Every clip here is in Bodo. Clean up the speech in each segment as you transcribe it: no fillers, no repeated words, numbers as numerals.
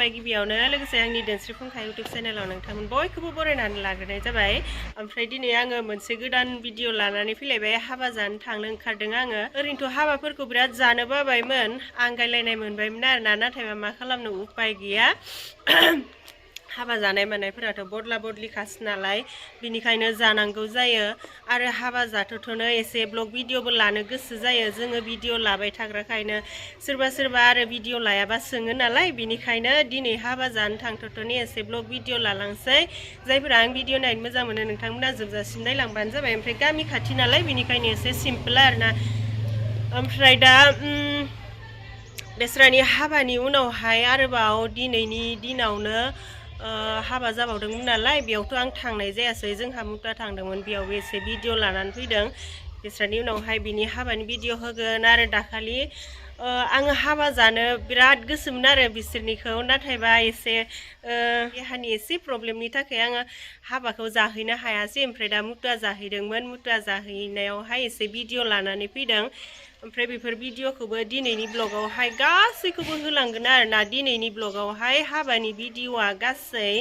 खुलुमबाय गिबियावनो लोगोसे आंनि दोनस्रि फुंखा इउट्युब चेनेलाव नोंथांमोन बयखौबो बरायनानै लाग्रोनाय जाबाय। ओमफ्राय दिनै आङो मोनसे गोदान भिडिअ लानानै फैलायबाय। हाबा जानो थांनो ओंखारदों आङो। ओरैनोथ' हाबाफोरखौ बिराद जानो बाबायमोन, आंगायलायनाय मोनबायमोन आरोना, नाथायबा मा खालामनो उपाय गैया। हाबा जानाय मानायफोराथ' बदला बदलिखासो नालाय, बिनिखायनो जानांगौ जायो। आरो हाबा जाथ'नो एसे ब्लग भिडिअबो लानो गोसो जायो। जोङो भिडिअ लाबाय थाग्राखायनो सोरबा आरो भिडिअ लायाबा सोङो नालाय, बिनिखायनो दिनै हाबा जानो थांथ'नो एसे ब्लग भिडिअ लालांसै। जायफोरा आं भिडिअ नायनो मोजां मोनो नोंथांमोना जोबजासिम नायलांबानो जाबाय। ओमफ्राय गामि खाथि नालाय बिनिखायनो एसे सिम्पोल आरोना। ओमफ्राय दा बेस्रानि हाबानि उनावहाय आरोबाव दिनैनि दिनावनो हाबा जाबावदोंमोन नालाय, बेयावथ' आं थांनाय जायासै। जोंहा मुथा थांदोंमोन, बेयावबो एसे भिडिअ लानानै फैदों। बेस्रानि उनावहाय बिनि हाबानि भिडिअ होगोन। आरो दाखालि आङो हाबा जानो बिराद गोसोमोन आरो बिसोरनिखौ, नाथायबा एसे देहानि एसे प्रब्लेमनि थाखाय आङो हाबाखौ जाहैनो हायासै। ओमफ्राय दा मुथा जाहैदोंमोन। मुथा जाहैनायावहाय एसे भिडिअ लानानै फैदों। ओमफ्राय बेफोर भिडिअखौबो दिनैनि ब्लगावहाय गासैखौबो होलांगोन आरोना। दिनैनि ब्लगावहाय हाबानि भिडिअआ गासै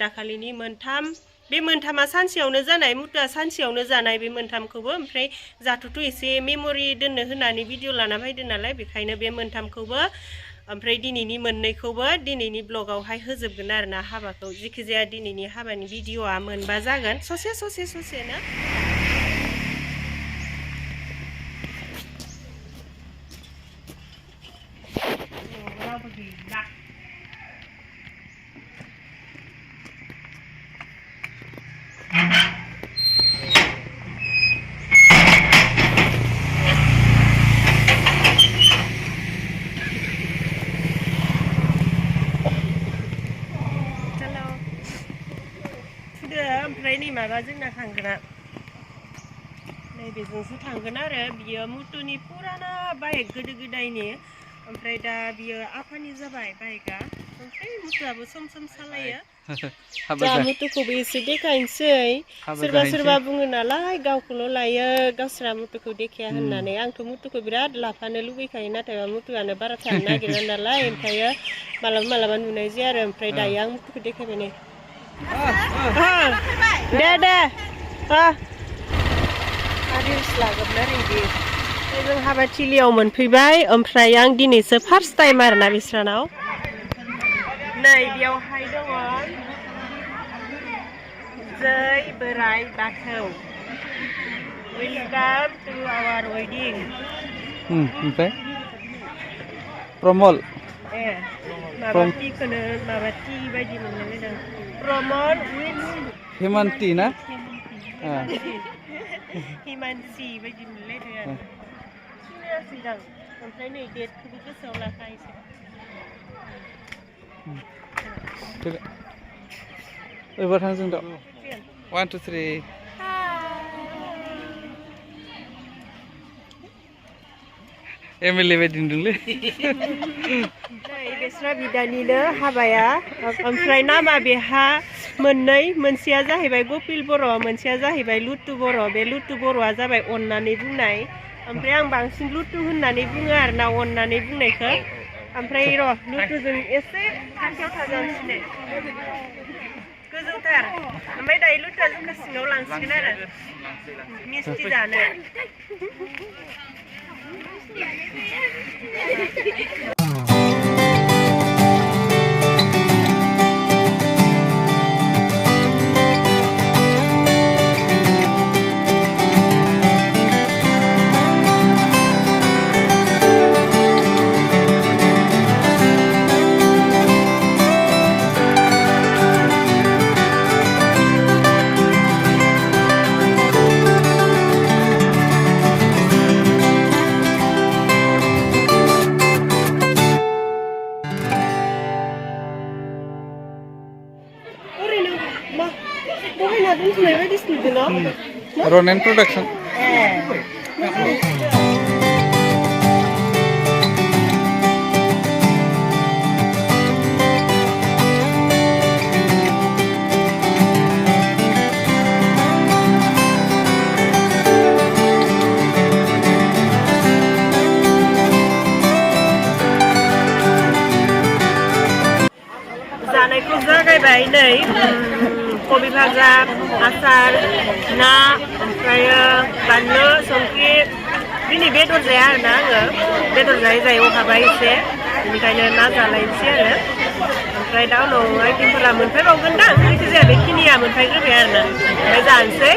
दाखालिनि मोनथाम, बे मोनथामा सानसेयावनो जानाय, मुथा सानसेयावनो जानाय बे मोनथामखौबो। ओमफ्राय जाथ'थ' एसे मेम'रि दोननो होननानै भिडिअ लाना फैदों नालाय, बेखायनो बे मोनथामखौबो ओमफ्राय दिनैनि मोननैखौबो दिनैनि ब्लगावहाय होजोबगोन आरोना हाबाखौ। जिखिजाया दिनैनि हाबानि भिडिअआ मोनबा जागोन, ससेनो। ओमफ्राय नै माबा जोंना थांगोना नैबेजोंसो थांगोन आरो। बियो मुथुनि फुराना बाइक, गोदो गोदायनि। ओमफ्राय दा बियो आफानि जाबाय बाइकआ। ओमफ्राय मुथुआबो सम सालायो। दा मुथुखौबो एसे देखायनोसै। सोरबा बुङो नालाय गावखौल' लायो, गावस्रा मुथुखौ देखाया होननानै। आंथ' मुथुखौ बिराद लाफानो लुगैखायो, नाथायबा मुथुआनो बारा थानो नागिरा नालाय, ओमफ्रायो मालाबा नुनाय जाया आरो। ओमफ्राय दायो आं मुथुखौ देखायबाय नै। दे जों हाबाथिलियाव मोनफैबाय। ओमफ्राय आं दिनैसो फार्स्ट टाइम आरोना बिस्रानाव। नै बेयावहाय दङ जै बोराइ बाथौ, वेलकाम टु आवार वेडिं। ओमफ्राय प्रमल माबा टिखौनो माबा टि बायदि मोनलायलायदों। प्रमल उइथ हेमान्ति ना? हिमानसि बायदि मोनलायदों आरो सिनायासैदां। ओमफ्राय नै डेटखौबो गोसोआव लाखायोसै। एबार थां जों दा 1 2 3 एमएलए बायदि नुदोंलै। बेस्रा बिदानिनो हाबाया। ओमफ्राय नामा बेहा मोननै, मोनसेया जाहैबाय गपिल बर', मोनसेया जाहैबाय लुटु बर'। बे लुटु बर'आ जाबाय अननानै बुंनाय। ओमफ्राय आं बांसिन लुटु होननानै बुङो आरोना, अननानै बुंनायखौ। ओमफ्राय र' लुटुजों एसे खाथियाव थाजानोसै, गोजौथार। ओमफ्राय दायो लुटुआ जोंखौ सिङाव लांसिगोन आरो मिस्टि जानो। Ronan Production. जानायखौ जागायबाय नै कबि भाजा आसार ना ओमफ्रायो बानलु संख्रि दिनै बेदर जाया आरोना आङो बेदर जायै अहाबाय एसे बेनिखायनो ना जालायनोसै आरो ओमफ्राय दा उनाव आइटेमफोरा मोनफैबावगोनदां जायखिजाया बेखिनिया मोनफैग्रोबाय आरोना ओमफ्राय जानोसै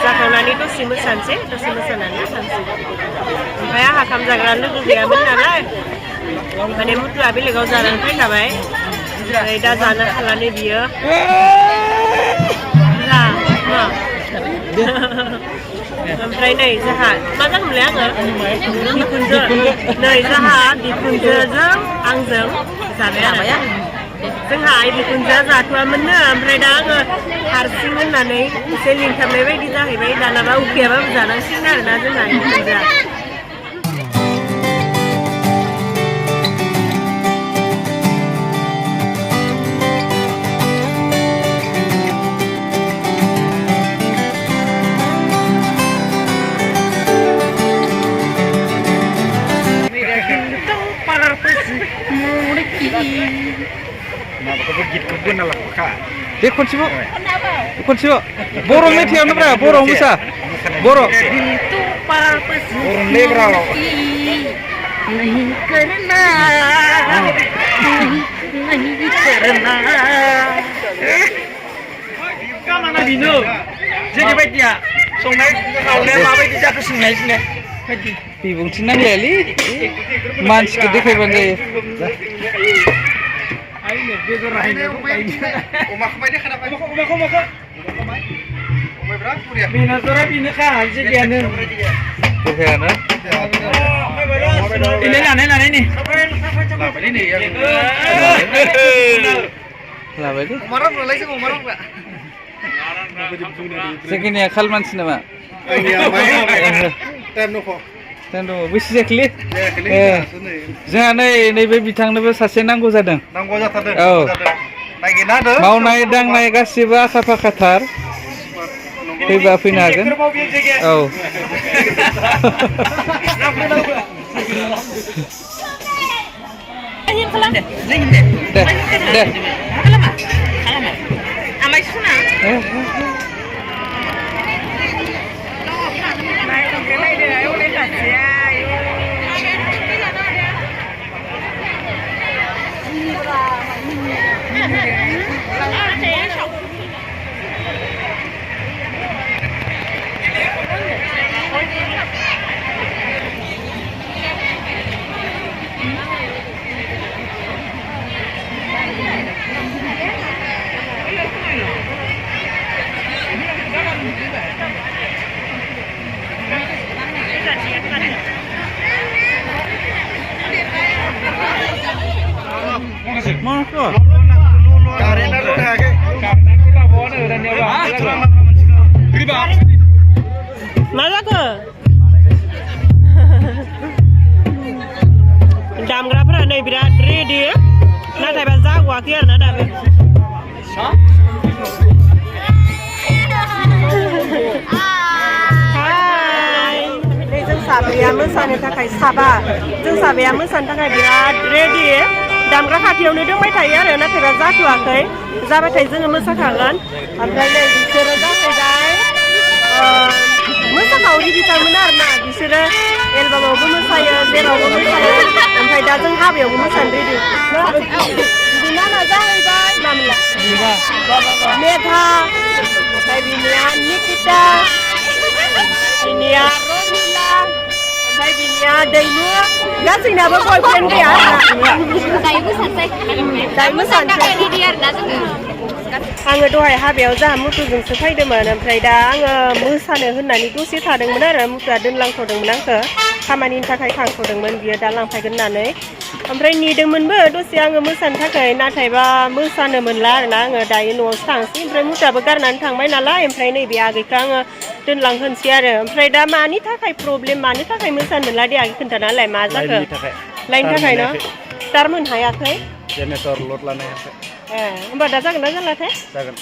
जाखांनानै दसे मोसानोसै दसे मोसानानै थांसै ओमफ्राय आंहा खाम जाग्रा लोगो गैयामोन नालाय माने मुथुआ बेलेगाव जानानै फैखाबाय ओमफ्राय दा जानो हालानै बियो ओमफ्राय नै जोंहा मा जागोनलाय आङो बिखुनजो नै जोंहा बिखुनजोजों आंजों जाबाय आरो जोंहा आइ बिखुनजोआ जाथ'वामोननो ओमफ्राय दा आङो हारसिं होननानै एसे लिंथाबनाय बायदि जाहैबाय दानाबा उखैयाबाबो जानांसिगोन आरोना जोंहा आइ बिखुनजोआ खनसेबो बर' मेथाइयावनो ब्रा बर' मोसा बर' बेनो जेरैबायदिया संनाय खावनाया माबायदि जाखो सोंनायसैनो बिबुंथि नांलायालै मानसिखौ देखायबानो जायो जोंनिया खाल मानसि नामा बैसो जायाखैलै जोंहा नैबे बिथांनोबो सासे नांगौ जादों औ मावनाय दांनाय गासिबो आखा फाखाथार फैबा फैनो हागोन औ दे मा जाखो दामग्राफोरा नै बिराद रेडि नाथायबा जागवाखै आरोना दाबो जों साब्रैया मोसानो थाखाय जों साबाया मोसानो थाखाय बिराद रेडि दामग्रा खाथियावनो दंबाय थायो आरो नाथायबा जाथ'वाखै जाबाथाय जोङो मोसाखागोन ओमफ्राय नै बिसोरो जाहैबाय मोसाखावरि बिथांमोन आरोना बिसोरो एलबामावबो मोसायो जेरावबो मोसायो ओमफ्राय दा जों हाबायावबो मोसानो रेडि बिनि नामा जाहैबाय मामला मेधा ओमफ्राय बिनिया निकिता बिनिया रमिला ओमफ्राय बिनिया दैमु गासैनाबो बयफ्रेन्ड गैया आङो दहाय हाबायाव जोंहा मुथुजोंसो फैदोंमोन ओमफ्राय दा आङो मोसानो होननानै दसे थादोंमोन आरो मुथुआ दोनलांथ'दोंमोन आंखौ खामानिनि थाखाय थांथ'दोंमोन बियो दा लांफैगोन होननानै ओमफ्राय नेदोंमोनबो दसे आङो मोसानो थाखाय नाथायबा मोसानो मोनला आरोना आङो दायो न'आवसो थांसै ओमफ्राय मुथुआबो गारनानै थांबाय नालाय ओमफ्राय नैबे आगैखौ आङो दोनलांहोनोसै आरो ओमफ्राय दा मानि थाखाय प्रब्लेम मानि थाखाय मोसानो मोनला दे आगै खोन्थानालाय मा जाखो लाइननि थाखाय न' स्टार मोननो हायाखै जेनेरेटर लड लानो हायाखै होमबा दा जागोन ना जालाथाय जागोन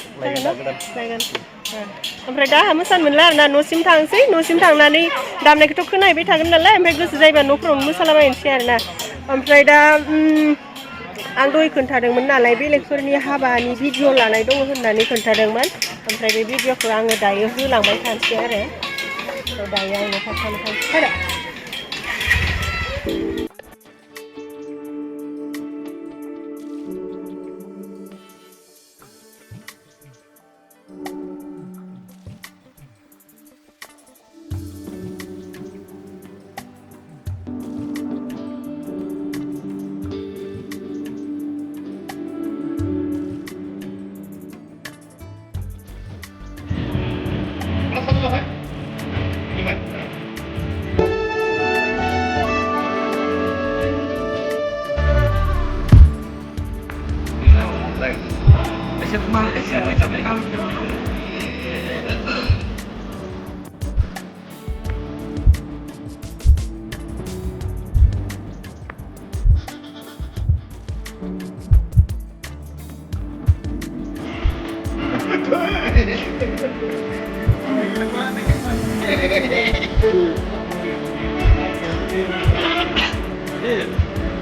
ओमफ्राय दा आंहा मोसानो मोनला आरोना न'सिम थांसै न'सिम थांनानै दामनायखौथ' खोनाहैबाय थागोन नालाय ओमफ्राय गोसो जायोबा न'फ्रावनो मोसालाबायनोसै आरोना ओमफ्राय दा आं दहाय खोन्थादोंमोन नालाय बेलेगफोरनि हाबानि भिडिअ लानाय दङ होननानै खोन्थादोंमोन ओमफ्राय बे भिडिअखौ आङो दायो होलांबाय थानोसै आरो दायो आङो फार्स्टआवनो थांसै आरो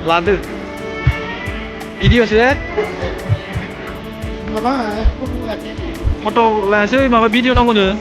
Landu. Video sih. Foto langsung mama video nongol deh.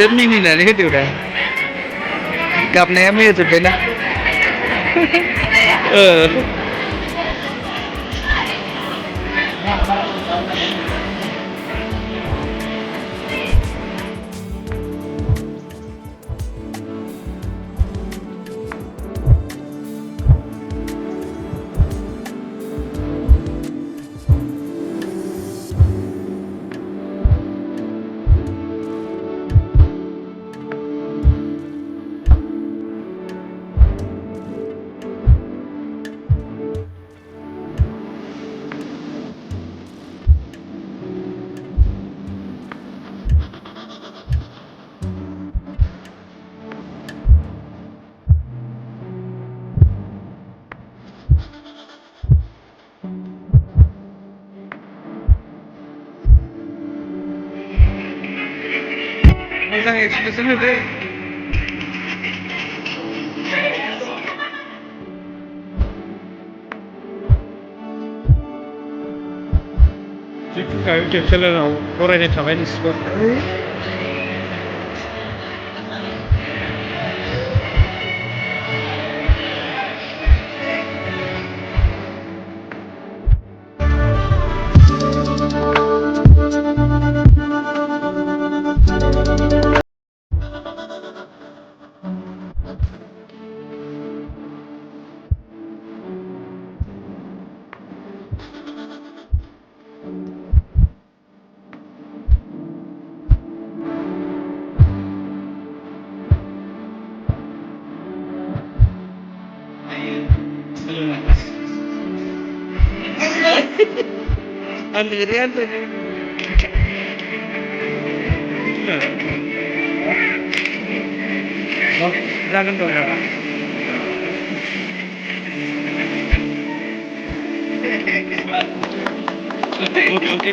Sếp nhìn là hết điều này gặp này em biết rồi đấy nè Sang ekspresi deh. Kayak jalan orang yang sampai di spot. Andirian tuh. Jangan dong ya. Oke.